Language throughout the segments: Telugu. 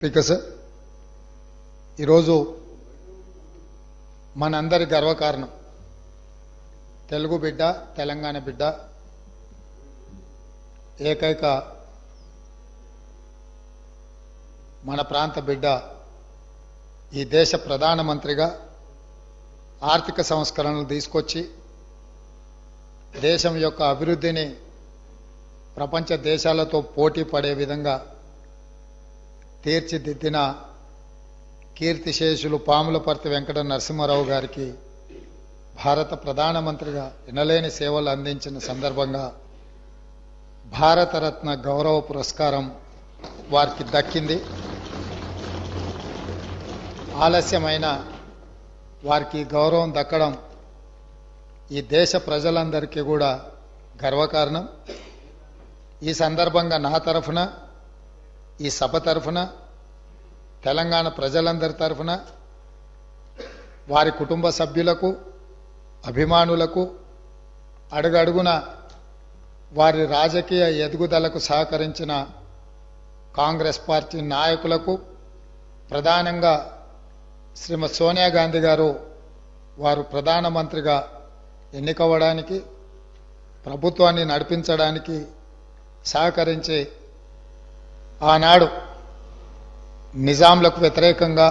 స్పీకర్ సార్, ఈరోజు మనందరి గర్వకారణం తెలుగు బిడ్డ, తెలంగాణ బిడ్డ, ఏకైక మన ప్రాంత బిడ్డ ఈ దేశ ప్రధానమంత్రిగా ఆర్థిక సంస్కరణలు తీసుకొచ్చి దేశం యొక్క అభివృద్ధిని ప్రపంచ దేశాలతో పోటీ పడే విధంగా తీర్చిదిద్దిన కీర్తిశేషులు పాములపర్తి వెంకట నరసింహారావు గారికి భారత ప్రధానమంత్రిగా ఎనలేని సేవలు అందించిన సందర్భంగా భారతరత్న గౌరవ పురస్కారం వారికి దక్కింది. ఆలస్యమైన వారికి గౌరవం దక్కడం ఈ దేశ ప్రజలందరికీ కూడా గర్వకారణం. ఈ సందర్భంగా నా తరఫున, ఈ సభ తరఫున, తెలంగాణ ప్రజలందరి తరఫున వారి కుటుంబ సభ్యులకు, అభిమానులకు, అడుగడుగున వారి రాజకీయ ఎదుగుదలకు సహకరించిన కాంగ్రెస్ పార్టీ నాయకులకు, ప్రధానంగా శ్రీమతి సోనియా గాంధీ గారు వారు ప్రధానమంత్రిగా ఎన్నికవడానికి, ప్రభుత్వాన్ని నడిపించడానికి సహకరించి ఆనాడు నిజాంలకు వ్యతిరేకంగా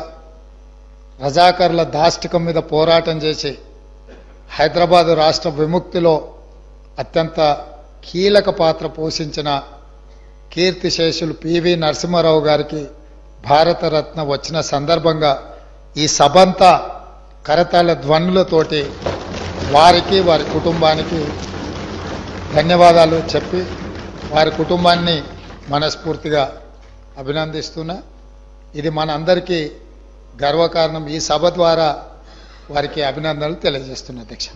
రజాకర్ల దాష్టికం మీద పోరాటం చేసి హైదరాబాద్ రాష్ట్ర విముక్తిలో అత్యంత కీలక పాత్ర పోషించిన కీర్తిశేషులు పివి నరసింహారావు గారికి భారతరత్న వచ్చిన సందర్భంగా ఈ సభంతా కరతాళ ధ్వనులతోటి వారికి, వారి కుటుంబానికి ధన్యవాదాలు చెప్పి వారి కుటుంబాన్ని మనస్ఫూర్తిగా అభినందిస్తున్నా. ఇది మనందరికీ గర్వకారణం. ఈ సభ ద్వారా వారికి అభినందనలు తెలియజేస్తున్నా అధ్యక్ష.